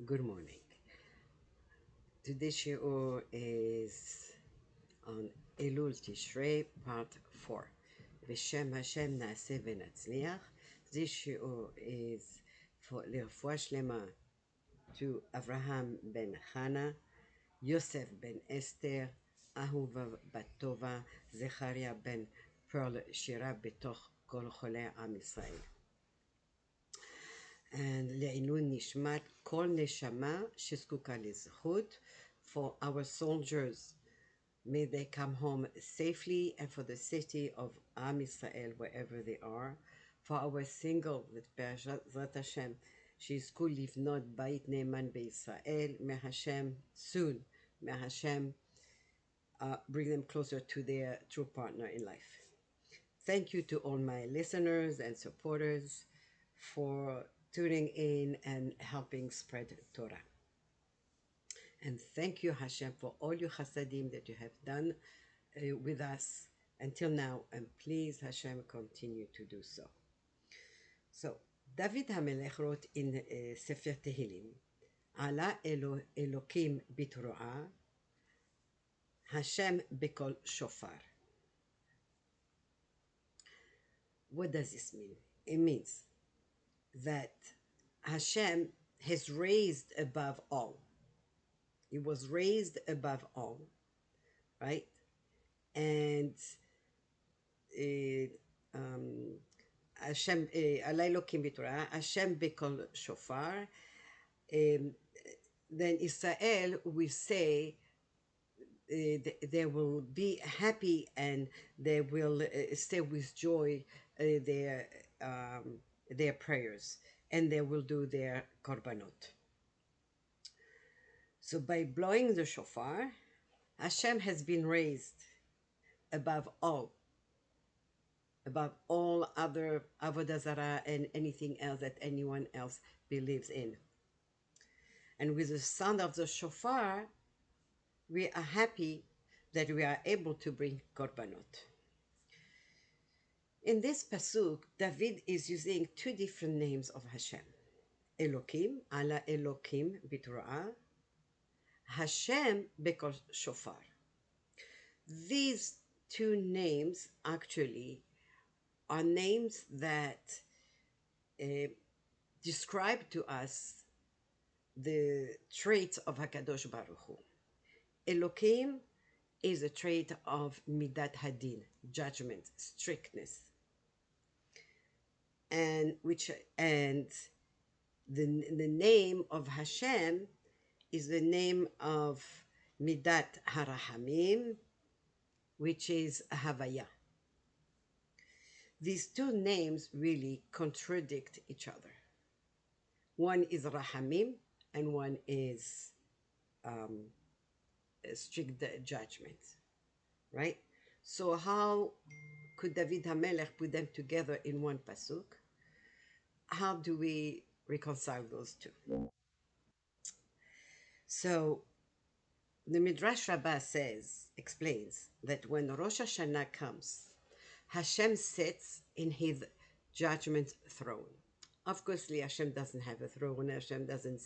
Good morning. Today's shiur is on Elul Tishre, part 4. V'shem Hashem na'aseh v'natzliach. This shiur is for lirfuah shlema to Avraham ben Chana, Yosef ben Esther, Ahuva bat Tova, Zechariah ben Pearl Shira betoch kol cholei Am Yisrael. And לעילוי נשמת כל נשמה שזקוקה לזכות, for our soldiers, may they come home safely, and for the city of Am Yisrael, wherever they are, for our single, with בעזרת השם, שיזכו לבנות בית נאמן בישראל, may Hashem soon, may Hashem bring them closer to their true partner in life. Thank you to all my listeners and supporters for tuning in and helping spread Torah. And thank you, Hashem, for all your chasadim that you have done with us until now. And please, Hashem, continue to do so. So, David HaMelech wrote in Sefer Tehillim, Ala Elokim bitru'ah, Hashem bekol shofar. What does this mean? It means that Hashem has raised above all. He was raised above all, right? And Hashem, Alay Lokim Bitorah, Hashem Bekol Shofar. Then Israel will say they will be happy and they will say with joy their prayers, and they will do their korbanot. So by blowing the shofar, Hashem has been raised above all other avodah zarah and anything else that anyone else believes in. And with the sound of the shofar, we are happy that we are able to bring korbanot. In this pasuk, David is using two different names of Hashem. Elokim, Ala Elokim bitru'ah, Hashem bekol shofar. These two names actually are names that describe to us the traits of HaKadosh Baruch Hu. Elokim is a trait of midat hadin, judgment, strictness, and the name of Hashem is the name of midat harahamim, which is havaya. These two names really contradict each other. One is rahamim and one is strict judgment, right? So how could David HaMelech put them together in one pasuk? How do we reconcile those two? So the Midrash Rabbah explains that when Rosh Hashanah comes, Hashem sits in his judgment throne. Obviously, Hashem doesn't have a throne. Hashem doesn't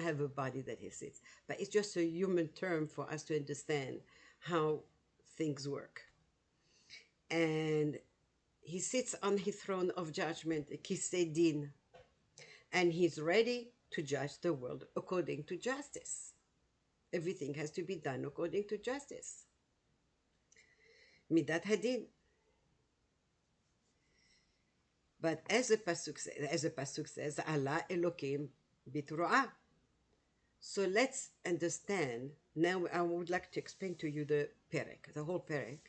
have a body that he sits. But it's just a human term for us to understand how things work. And he sits on his throne of judgment, Kisei Din, and he's ready to judge the world according to justice. Everything has to be done according to justice. Midat Hadin. But as the pasuk says, Allah Elokim bitru'ah. So let's understand. Now I would like to explain to you the perek, the whole perek.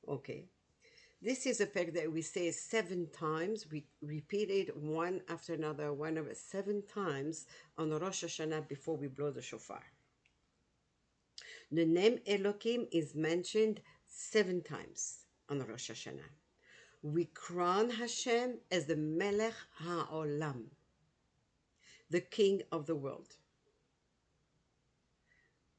Okay. This is a perek that we say 7 times. We repeat it one after another, 7 times on Rosh Hashanah before we blow the shofar. The name Elokim is mentioned 7 times on Rosh Hashanah. We crown Hashem as the Melech HaOlam, the King of the world.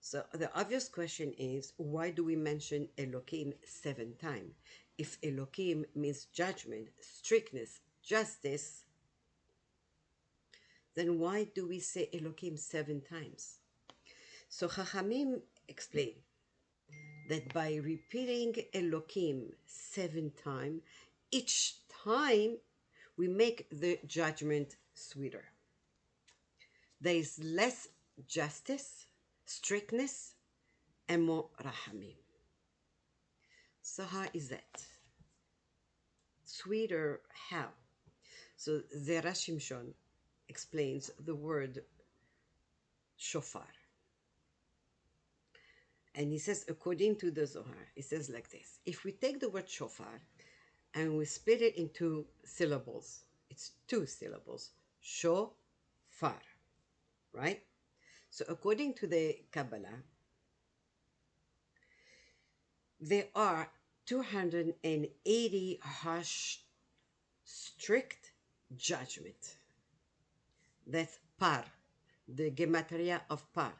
So the obvious question is, why do we mention Elokim 7 times? If Elokim means judgment, strictness, justice, then why do we say Elohim 7 times? So Chachamim explain that by repeating Elohim 7 times, each time we make the judgment sweeter. There is less justice, strictness, and more rahamim. So how is that? Sweeter how? So Zera Shimshon explains the word shofar. And he says, according to the Zohar, he says like this. If we take the word shofar and we split it into syllables, it's 2 syllables. Shofar, right? So according to the Kabbalah, there are 280 harsh, strict judgment. That's par, the gematria of par.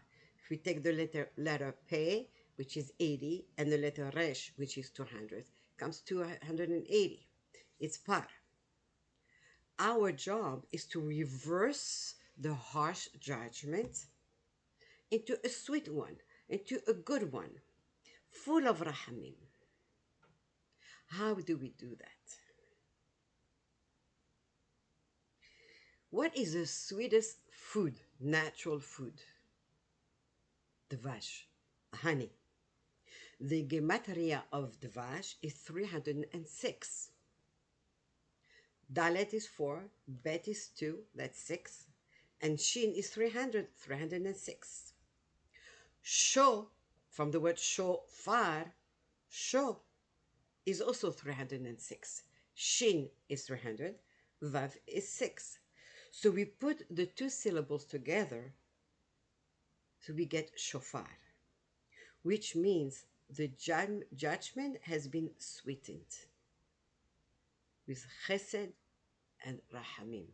If we take the letter P, which is 80, and the letter Resh, which is 200, comes to 280. It's par. Our job is to reverse the harsh judgment into a sweet one, into a good one, full of rahamim. How do we do that? What is the sweetest food, natural food? Dvash, honey. The gematria of Dvash is 306. Dalet is 4, Bet is 2, that's 6, and Shin is 300, 306. Sho, from the word shofar, Sho is also 306. Shin is 300, Vav is 6. So we put the 2 syllables together, so we get shofar, which means the judgment has been sweetened with chesed and rahamim.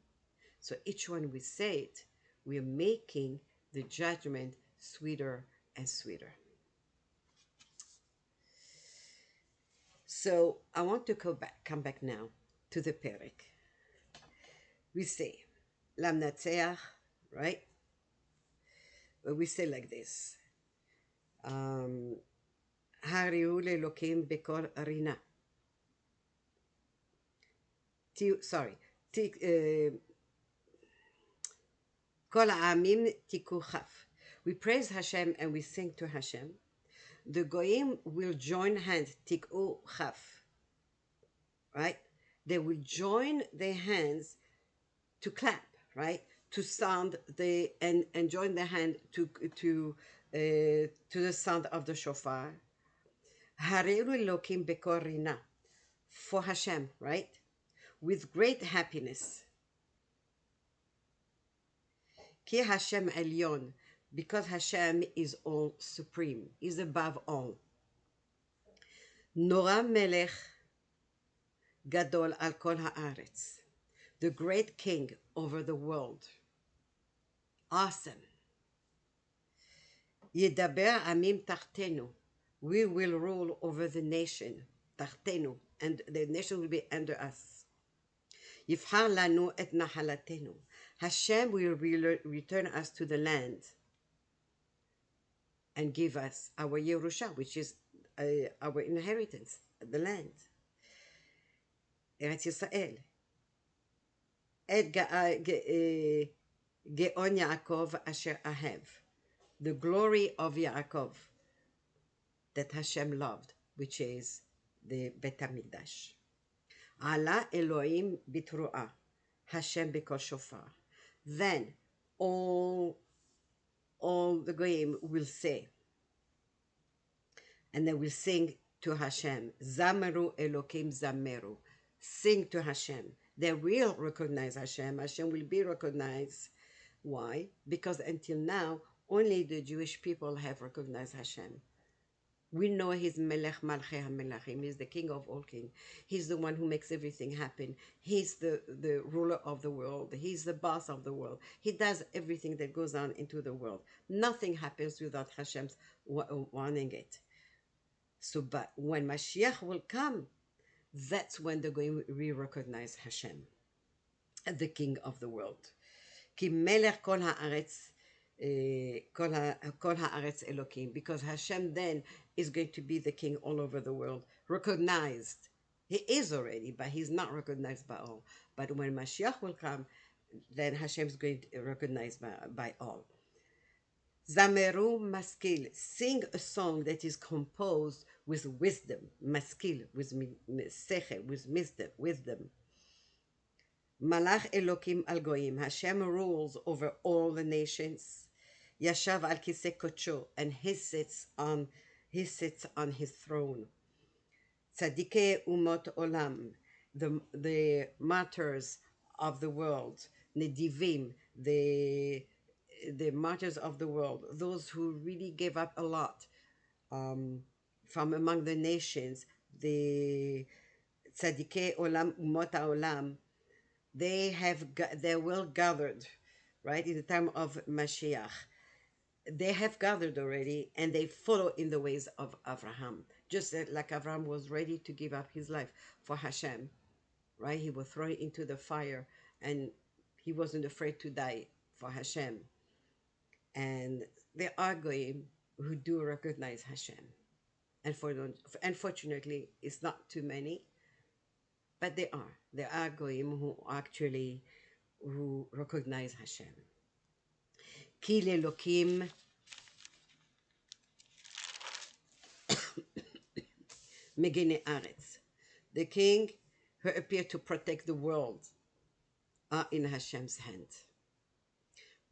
So each one we say it, we are making the judgment sweeter and sweeter. So I want to come back now to the perek. We say Lamnatseach, right? But we say like this. Harihu lelokim bekor rina. Sorry. Kol ha'amim tiku chaf. We praise Hashem and we sing to Hashem. The goyim will join hands, tiku chaf, right? They will join their hands to clap, right? To sound and join their hand to the sound of the shofar. Hareru Elokim bekorina, for Hashem, right? With great happiness. Ki Hashem Elyon, because Hashem is all supreme, is above all. Nora Melech Gadol al kol haaretz, the great king over the world. Awesome. Yedaber amim tachtenu, we will rule over the nation, tachtenu, and the nation will be under us. Yifhar lanu et nahalatenu, Hashem will return us to the land and give us our Yerusha, which is our inheritance, the land. Eretz Yisrael. Et Geon Yaakov asher ahev, the glory of Yaakov that Hashem loved, which is the Bet HaMikdash. Allah Elohim bitru'ah, Hashem b'kol shofar. Then all the goyim will say, and they will sing to Hashem, Zameru Elokim Zameru, sing to Hashem. They will recognize Hashem. Hashem will be recognized. Why? Because until now, only the Jewish people have recognized Hashem. We know He's Melech Malchei HaMelachim. He's the King of all kings. He's the one who makes everything happen. He's the ruler of the world. He's the boss of the world. He does everything that goes on into the world. Nothing happens without Hashem's wanting it. So, but when Mashiach will come, that's when they're going to recognize Hashem, the King of the world. כי מלך כל הארץ, כל הארץ אלוקים, because Hashem then is going to be the king all over the world, recognized. He is already, but he's not recognized by all. But when Mashiach will come, then Hashem is going to be recognized by all. Zameru maskil, sing a song that is composed with wisdom, maskil, with seche, with wisdom. Malach Elokim al goyim, Hashem rules over all the nations. Yashav al kiseh kocho, and he sits on his throne. Tzadikei umot olam, the martyrs of the world, nedivim, the martyrs of the world, those who really gave up a lot, from among the nations, the tzadikei olam umot haolam, they will gathered, right, in the time of Mashiach. They have gathered already, and they follow in the ways of Abraham. Just like Abraham was ready to give up his life for Hashem, right? He was thrown into the fire, and he wasn't afraid to die for Hashem. And there are goyim who do recognize Hashem. And unfortunately, it's not too many, but there are goyim who recognize Hashem. Ki lelokim megene aretz. The king who appeared to protect the world are in Hashem's hand.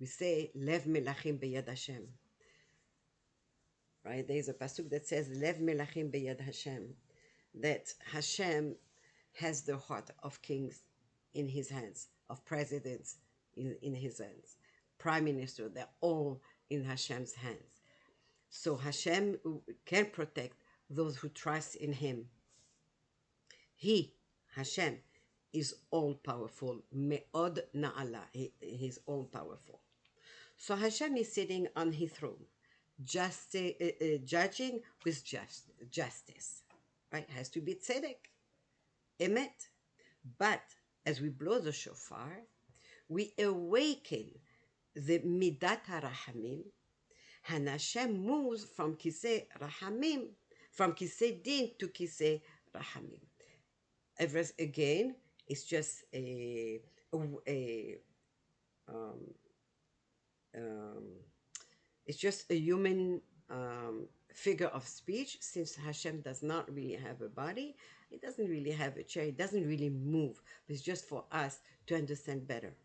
We say, Lev melachim beyad Hashem. Right? There is a pasuk that says, Lev melachim beyad Hashem. That Hashem has the heart of kings in his hands, of presidents in his hands, prime minister, they're all in Hashem's hands. So Hashem can protect those who trust in him. He, Hashem, is all-powerful. Me'od na'ala. He's all-powerful. So Hashem is sitting on his throne, judging with justice. Right? Has to be tzedek, emet. But as we blow the shofar, we awaken the midat harahamim, and Hashem moves from kiseh rahamim, from kiseh din to kiseh rahamim. Again, it's just it's just a human figure of speech, since Hashem does not really have a body, it doesn't really have a chair, it doesn't really move. It's just for us to understand better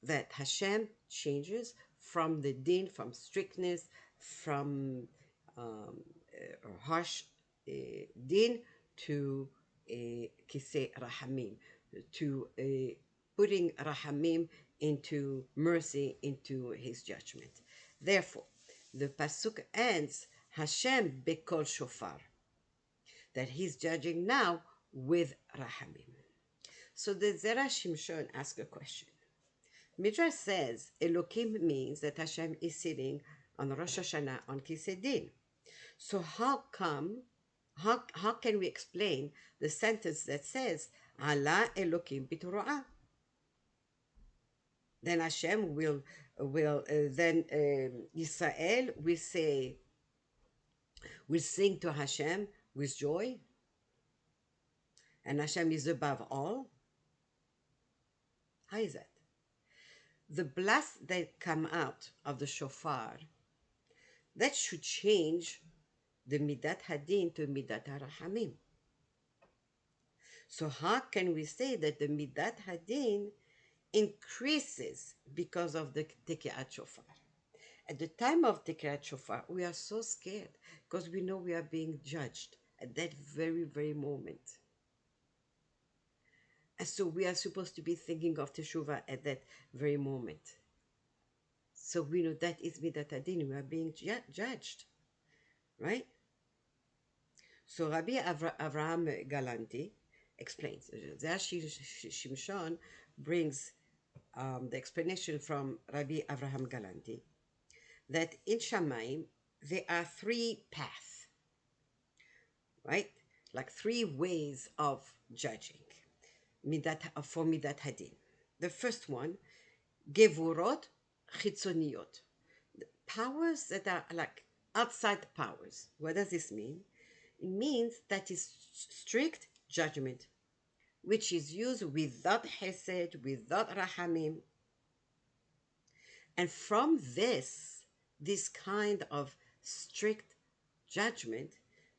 that Hashem changes from the din, from strictness, from harsh din to kiseh rahamim, to putting rahamim into mercy, into his judgment. Therefore, the pasuk ends, Hashem bekol shofar, that he's judging now with rahamim. So the Zera Shimshon asks a question. Midrash says Elokim means that Hashem is sitting on Rosh Hashanah on Kiseh Din. So how can we explain the sentence that says Allah Elokim b'Torah? Then Hashem will then Israel will sing to Hashem with joy, and Hashem is above all. How is that? The blast that come out of the shofar, that should change the midat hadin to midat harahamim. So how can we say that the midat hadin increases because of the tekiyat shofar? At the time of tekiyat shofar, we are so scared because we know we are being judged at that very, very moment. And so we are supposed to be thinking of Teshuvah at that very moment. So we know that is midat hadin, we are being judged, right? So Rabbi Avraham Galanti explains. Rashi Shimshon brings the explanation from Rabbi Avraham Galanti that in Shamayim there are three paths, right? Like three ways of judging for midat hadin. The first one gevurot chitzoniyot, powers that are like outside powers. What does this mean? It means that is strict judgment, which is used without hesed, without rahamim. And from this kind of strict judgment,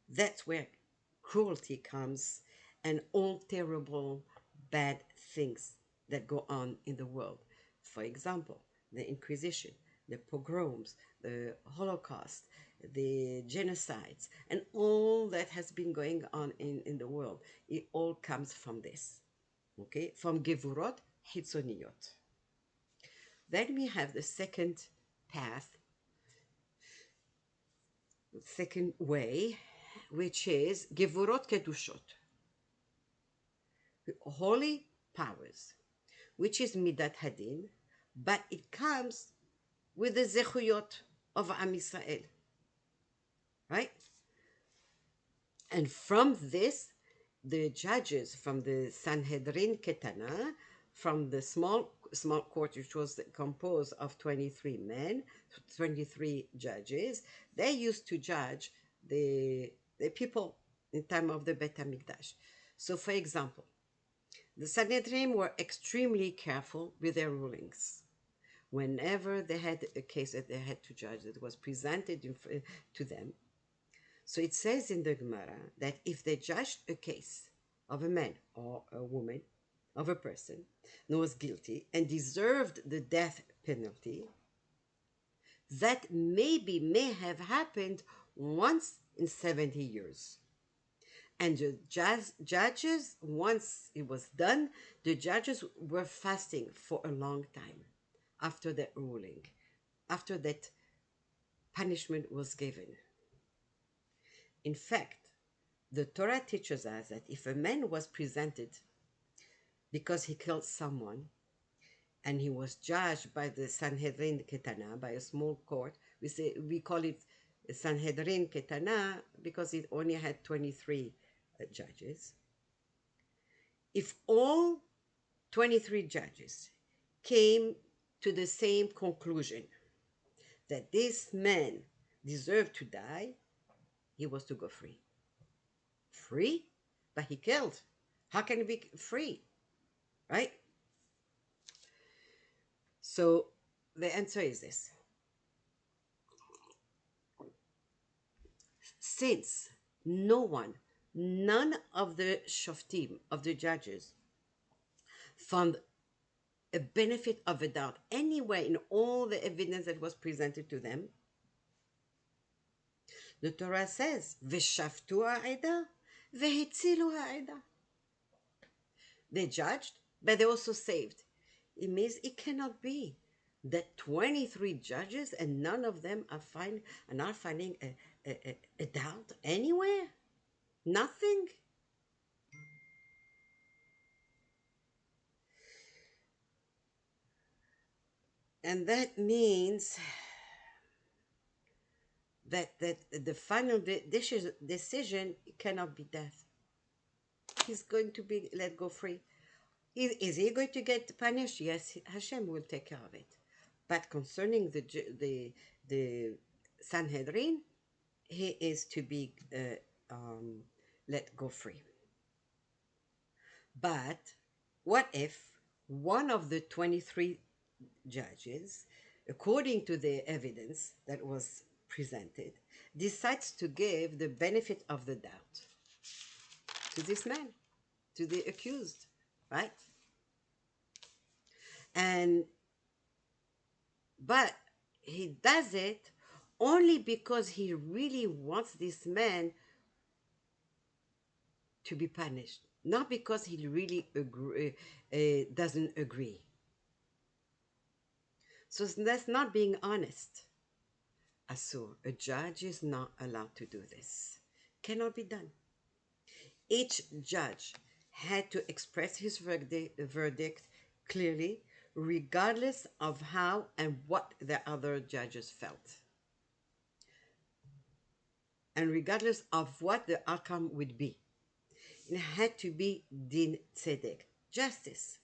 that's where cruelty comes and all terrible bad things that go on in the world. For example, the Inquisition, the pogroms, the Holocaust, the genocides, and all that has been going on in the world. It all comes from this, okay? From Gevurot Hitzoniyot. Then we have the second path, second way, which is Gevurot Kedushot, holy powers, which is Midat Hadin, but it comes with the Zechuyot of Am Yisrael, right? And from this, the judges from the Sanhedrin Ketana, from the small court, which was composed of 23 men, 23 judges, they used to judge the people in time of the Bet HaMikdash. So, for example, the Sanhedrin were extremely careful with their rulings. Whenever they had a case that they had to judge that was presented to them, so it says in the Gemara that if they judged a case of a man or a woman, of a person who was guilty and deserved the death penalty, that maybe may have happened once in 70 years. And the judges, once it was done, the judges were fasting for a long time after that ruling, after that punishment was given. In fact, the Torah teaches us that if a man was presented because he killed someone and he was judged by the Sanhedrin Ketana, by a small court, we call it Sanhedrin Ketana because it only had 23 judges. If all 23 judges came to the same conclusion that this man deserved to die, he was to go free. Free? But he killed. How can he be free? Right? So the answer is this. Since none of the shoftim, of the judges, found a benefit of a doubt anywhere in all the evidence that was presented to them, the Torah says, "V'shaftu ha'eda, v'hetzilu ha'eda." They judged, but they also saved. It means it cannot be that 23 judges and none of them are not finding a doubt anywhere. Nothing. And that means that the final decision cannot be death. He's going to be let go free. Is he going to get punished? Yes, Hashem will take care of it. But concerning the Sanhedrin, he is to be let go free. But what if one of the 23 judges, according to the evidence that was presented, decides to give the benefit of the doubt to this man, to the accused, right? But he does it only because he really wants this man to be punished, not because he really doesn't agree. So that's not being honest. Asur, a judge is not allowed to do this. Cannot be done. Each judge had to express his verdict clearly, regardless of how and what the other judges felt. And regardless of what the outcome would be. It had to be din tzedek, justice.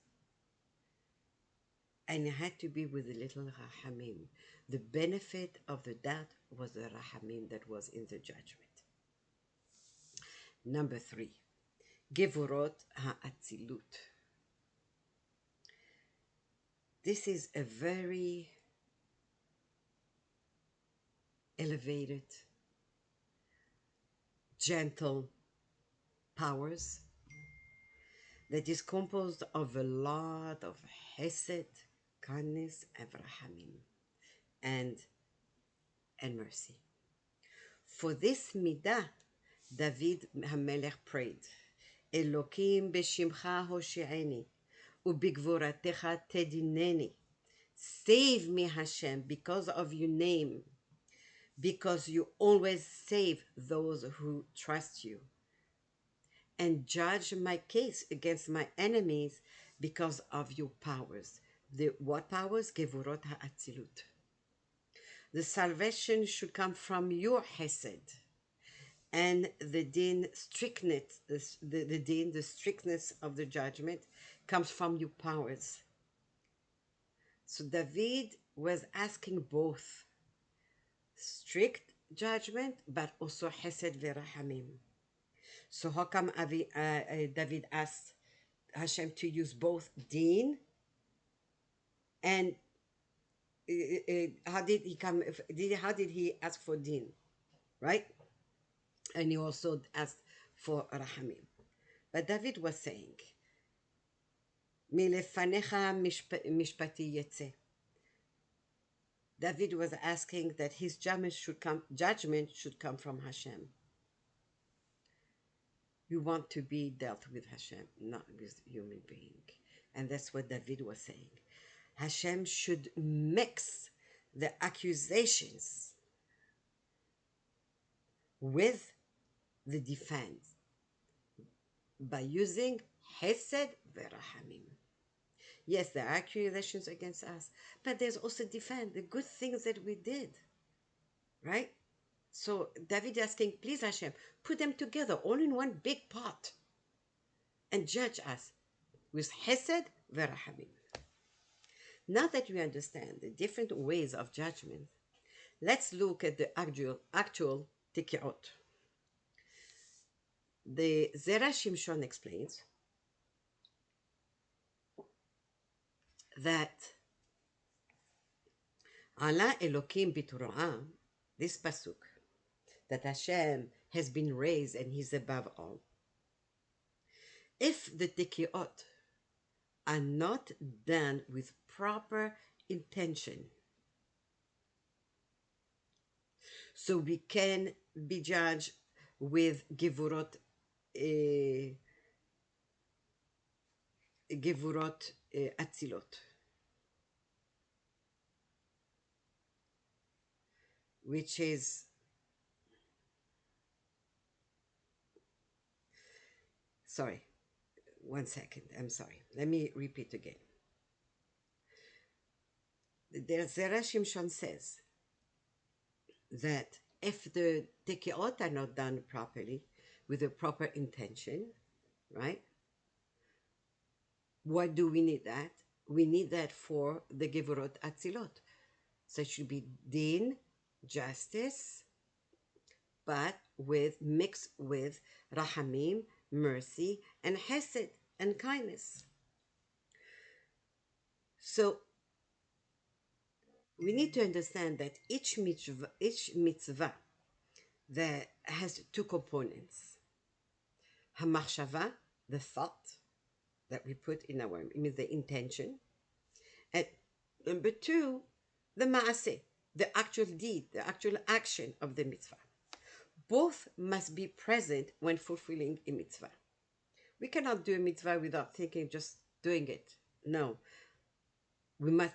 And it had to be with a little rahamim. The benefit of the dat was the rahamim that was in the judgment. Number 3, Gevurot ha'atzilut. This is a very elevated, gentle powers that is composed of a lot of hesed, kindness, and rahamim, and mercy. For this midah, David HaMelech prayed, Elokim b'shimcha hoshi'eni, ubigvoratecha tedineni. Save me, Hashem, because of your name, because you always save those who trust you. And judge my case against my enemies because of your powers. The what powers? Gevurot ha'atzilut. The salvation should come from your hesed. And the din strictness, the strictness of the judgment comes from your powers. So David was asking both strict judgment, but also hesed v'rahamim. So how come David asked Hashem to use both din and how did he come? How did he ask for din, right? And he also asked for rahamim. But David was saying, "Milefanecha mishpati yetze." David was asking that his judgment should come from Hashem. You want to be dealt with Hashem, not with human being. And that's what David was saying. Hashem should mix the accusations with the defense by using Hesed v'Rahamim. Yes, there are accusations against us, but there's also defense, the good things that we did, right? So David asking, please Hashem, put them together all in one big pot and judge us with Hesed v'Rahamim. Now that we understand the different ways of judgment, let's look at the actual tikiot. The Zera Shimshon explains that Allah Elokim B'Torah, this pasuk, that Hashem has been raised and He's above all. If the tikiot are not done with proper intention, so we can be judged with gevurot atzilot, which is sorry, 1 second, I'm sorry, let me repeat again. The Zera Shimshon says that if the tekiot are not done properly with a proper intention, right? Why do we need that? We need that for the Gevurot Atzilot. So it should be din, justice, but mixed with rahamim, mercy, and hesed, and kindness. So we need to understand that each mitzvah that has two components. Hamachshava, the thought that we put in our, it means the intention. And number 2, the maaseh, the actual deed, the actual action of the mitzvah. Both must be present when fulfilling a mitzvah. We cannot do a mitzvah without thinking, just doing it. No. We must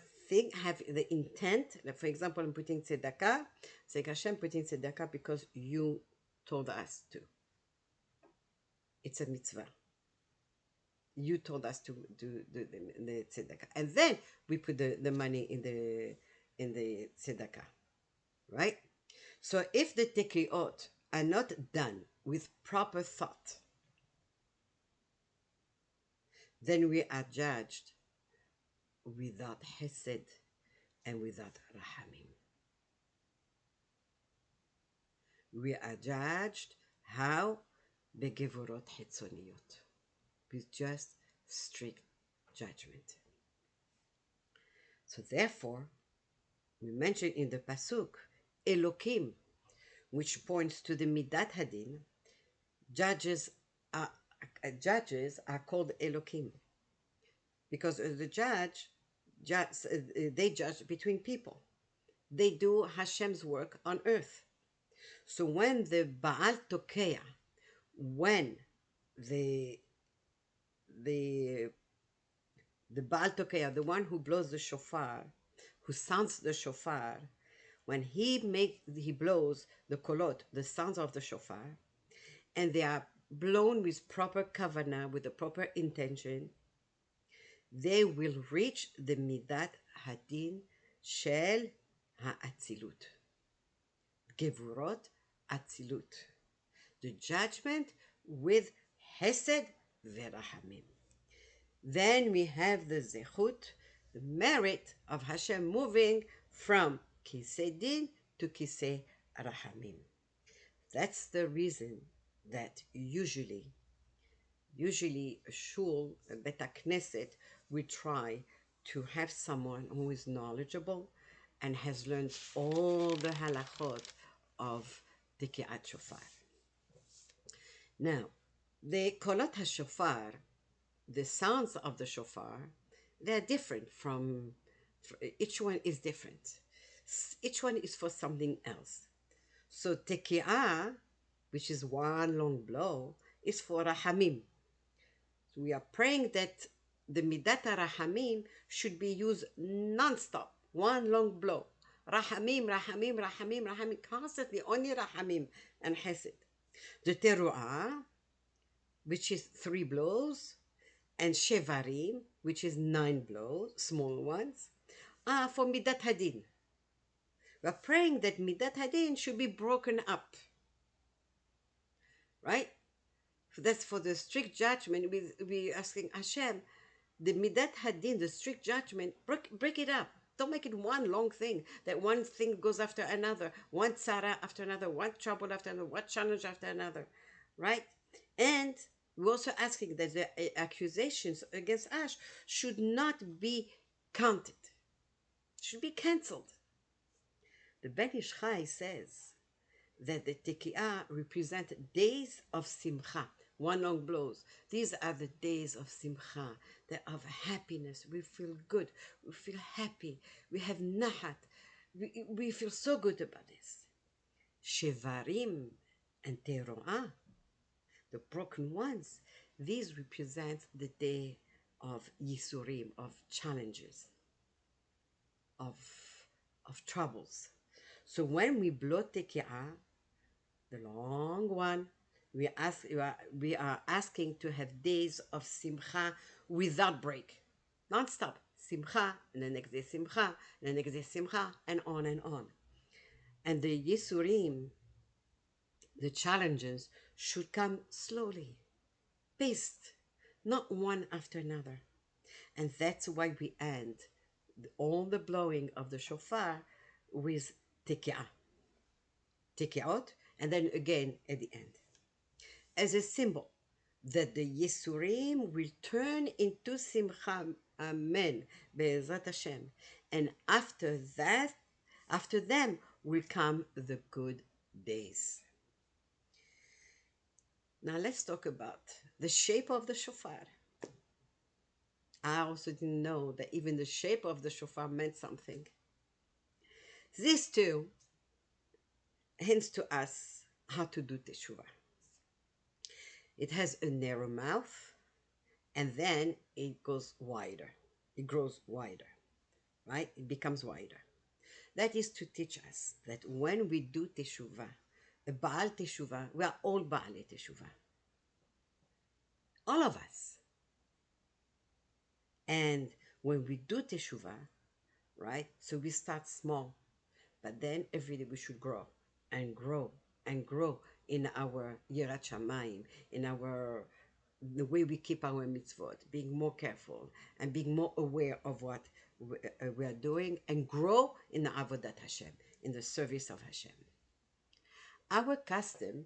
have the intent. Like for example, I'm putting tzedakah. Say, Hashem, putting tzedakah because you told us to. It's a mitzvah. You told us to do the tzedakah. And then we put the money in the tzedakah. Right? So if the tekiot are not done with proper thought, then we are judged without Hesed and without Rahamim. We are judged how? Begevurot Hitzoniyot, with just strict judgment. So therefore, we mention in the Pasuk, Elokim, which points to the Midat Hadin. Judges are, judges are called Elokim because the they judge between people. They do Hashem's work on earth. So when the Baal Tokea, when the the the Baal Tokea, the one who blows the shofar, who sounds the shofar, when he blows the kolot, the sounds of the shofar, and they are blown with proper kavanah, with the proper intention, they will reach the midat hadin shel ha'atzilut, gevurot atzilut, the judgment with hesed verahamim. Then we have the zechut, the merit of Hashem moving from kisei din to kisei rahamim. That's the reason that usually a shul, a bet knesset, we try to have someone who is knowledgeable and has learned all the halachot of Tekiat Shofar. Now, the kolot HaShofar, the sounds of the shofar, they're different from, each one is different. Each one is for something else. So Tekiah, which is one long blow, is for Rahamim. So we are praying that the Midat Rahamim should be used non-stop, one long blow. Rahamim, Rahamim, Rahamim, Rahamim, constantly, only Rahamim and Hesed. The Teruah, which is 3 blows, and Shevarim, which is 9 blows, small ones, are for Midat Hadin. We are praying that Midat Hadin should be broken up. Right? So that's for the strict judgment. We asking Hashem, the Midat Hadin, the strict judgment, break it up. Don't make it one long thing, that one thing goes after another, one tzara after another, one trouble after another, one challenge after another, right? And we're also asking that the accusations against Ash should not be counted, should be cancelled. The Ben Ish Chai says that the Tekiah represent days of simcha, one long blows. These are the days of simcha, of happiness. We feel good, we feel happy, we have nahat, we feel so good about this. Shevarim and teruah, the broken ones, these represent the day of yisurim, of challenges, of troubles. So when we blow Tekiah, the long one, we are asking to have days of simcha without break, non-stop. Simcha, and the next day simcha, and the next day simcha, and on and on. And the yisurim, the challenges, should come slowly, paced, not one after another. And that's why we end all the blowing of the shofar with tekiah, tekiot, and then again at the end, as a symbol that the Yisurim will turn into Simcha, Amen, Be'ezrat Hashem. And after that, after them will come the good days. Now let's talk about the shape of the shofar. I also didn't know that even the shape of the shofar meant something. This too hints to us how to do teshuvah. It has a narrow mouth, and then it goes wider. It grows wider, right? It becomes wider. That is to teach us that when we do teshuvah, a Baal teshuvah, we are all Baalei teshuvah. All of us. And when we do teshuvah, right? So we start small, but then every day we should grow and grow and grow in our Yirat Shamayim, in the way we keep our mitzvot, being more careful and being more aware of what we are doing and grow in the Avodat Hashem, in the service of Hashem. Our custom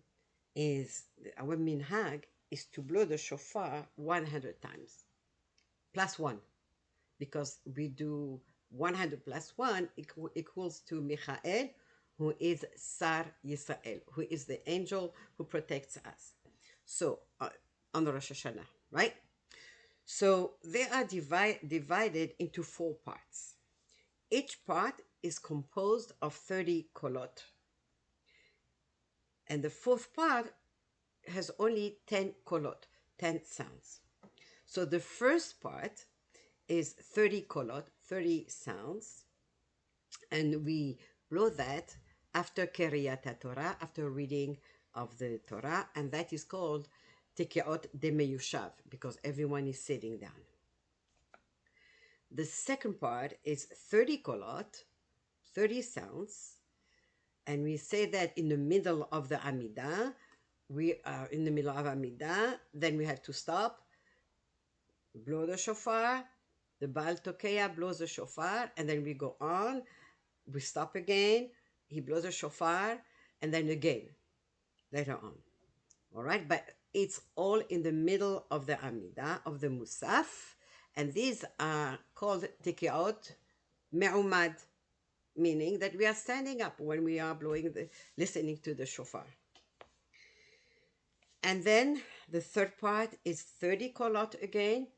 is, our minhag is to blow the shofar 100 times, plus one, because we do 100 plus one equals to Michael, who is Sar Yisrael, who is the angel who protects us. So, on the Rosh Hashanah, right? So they are divided into 4 parts. Each part is composed of 30 kolot. And the 4th part has only 10 kolot, 10 sounds. So the first part is 30 kolot, 30 sounds. And we blow that after Keriyat Torah, after reading of the Torah, and that is called Tekiot de Meyushav, because everyone is sitting down. The second part is 30 kolot, 30 sounds, and we say that in the middle of the Amidah. We are in the middle of Amidah, then we have to stop, blow the shofar, the Baal Tokeya blows the shofar, and then we go on, we stop again, he blows the shofar, and then again, later on. All right, but it's all in the middle of the Amidah, of the Musaf, and these are called Tekiot Me'umad, meaning that we are standing up when we are listening to the shofar. And then the third part is 30 kolot again,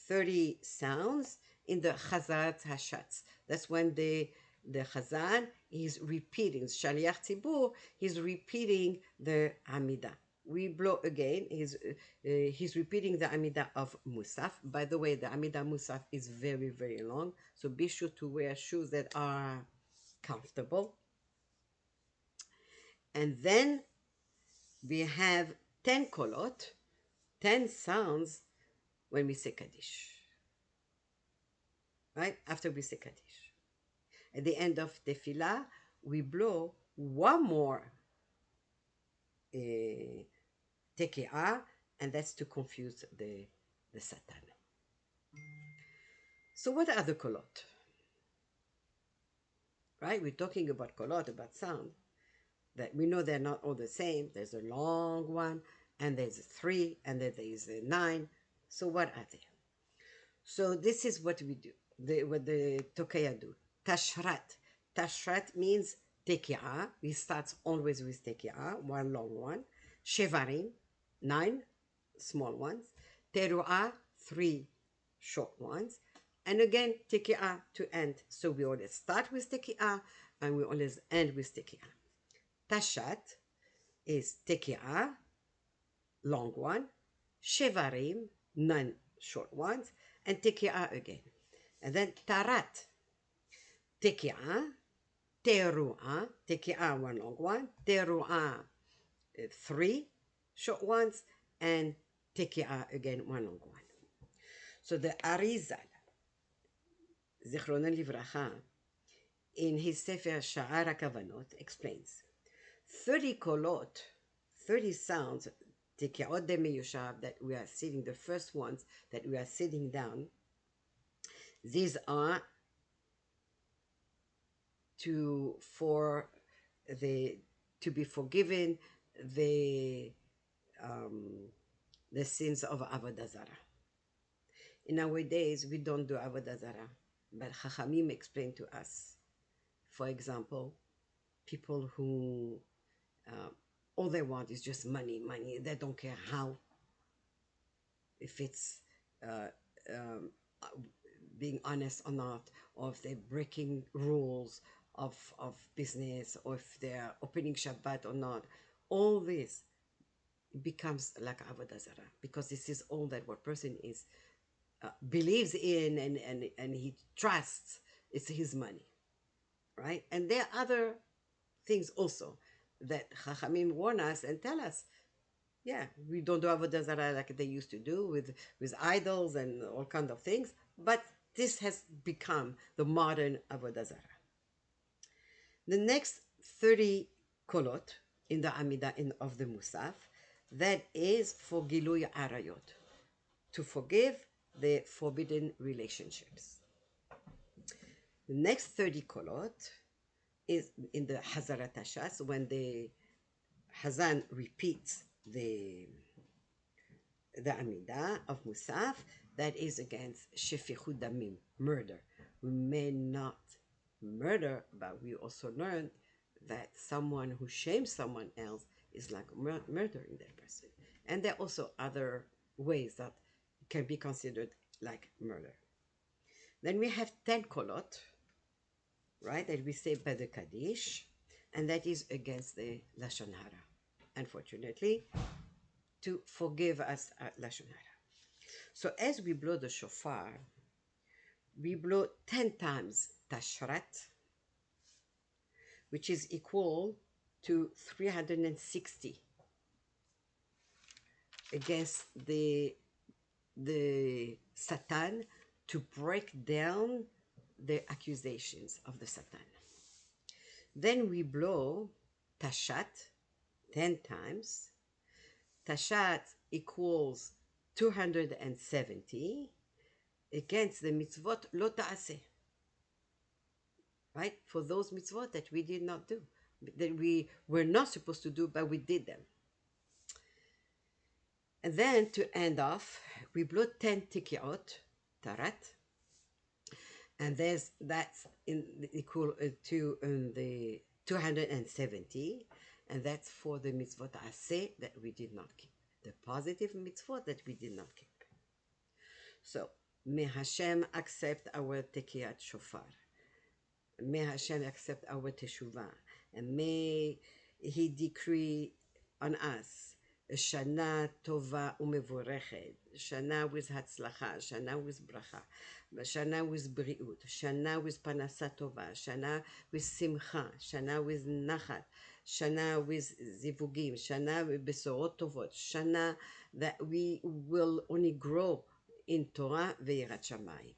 30 sounds in the Chazarat Hashatz. That's when the Chazan is repeating, Shaliach Tzibur, he's repeating the Amidah. We blow again, he's repeating the Amidah of Musaf. By the way, the Amidah Musaf is very, very long, so be sure to wear shoes that are comfortable. And then we have 10 kolot, 10 sounds when we say Kaddish. Right? After we say Kaddish. At the end of Tefillah, we blow one more Tekiah, and that's to confuse the Satan. So what are the kolot? Right? We're talking about kolot, about sound. That we know they're not all the same. There's a long one, and there's a 3, and then there's a 9. So what are they? So this is what we do, what the Tokeya do. Tashrat. Tashrat means Tekiah. We start always with Tekiah, one long one. Shevarim, 9 small ones. Teruah, 3 short ones. And again, Tekiah to end. So we always start with Tekiah, and we always end with Tekiah. Tashat is Tekiah, long one, Shevarim, 9 short ones, and Tekiah again. And then Tarat, Tekiah, Teruah, Tekiah, one long one, Teruah, 3 short ones, and Tekiah again, one long one. So the Arizal, Zichrono Livracha, in his Sefer Sha'ar HaKavanot, explains 30 kolot, 30 sounds, Tekiot de Meyushav, that we are sitting, the first ones that we are sitting down, these are to be forgiven the sins of Avodah Zarah. In our days, we don't do Avodah Zarah, but Chachamim explained to us, for example, people who all they want is just money. They don't care how. If it's being honest or not, or if they're breaking rules of business, or if they're opening Shabbat or not. All this becomes like Avodah Zarah, because this is all that what person is believes in and he trusts. It's his money, right? And there are other things also that Chachamim warn us and tell us, yeah, we don't do Avodah Zarah like they used to do with idols and all kinds of things, but this has become the modern Avodah Zarah. The next 30 kolot in the Amidah of the Musaf, that is for Gilui Arayot, to forgive the forbidden relationships. The next 30 kolot is in the Hazarat Hashas, when the Hazan repeats the Amidah of Musaf, that is against Shefichud Damim, murder. We may not murder, but we also learned that someone who shames someone else is like murdering that person. And there are also other ways that can be considered like murder. Then we have 10 kolot, right, that we say by the Kaddish, and that is against the Lashon Hara. Unfortunately, to forgive us at Lashon Hara. So as we blow the shofar, we blow 10 times Tashrat, which is equal to 360 against the Satan, to break down the accusations of the Satan. Then we blow Tashat 10 times. Tashat equals 270 against the mitzvot lo ta'aseh, right? For those mitzvot that we did not do, that we were not supposed to do, but we did them. And then to end off, we blow 10 tikiot, tarat, and that's in equal to the 270, and that's for the mitzvot aseh that we did not keep, the positive mitzvot that we did not keep. So may Hashem accept our tekiyat shofar. May Hashem accept our teshuvah, and may He decree on us a Shana Tova Umevorechet, Shana with Hatzlacha, Shana with Bracha, Shana with Briut, Shana with Panasa Tova, Shana with Simcha, Shana with Nachat, Shana with Zivugim, Shana with Besorot Tovot, Shana that we will only grow in Torah ve'yirat Shamayim.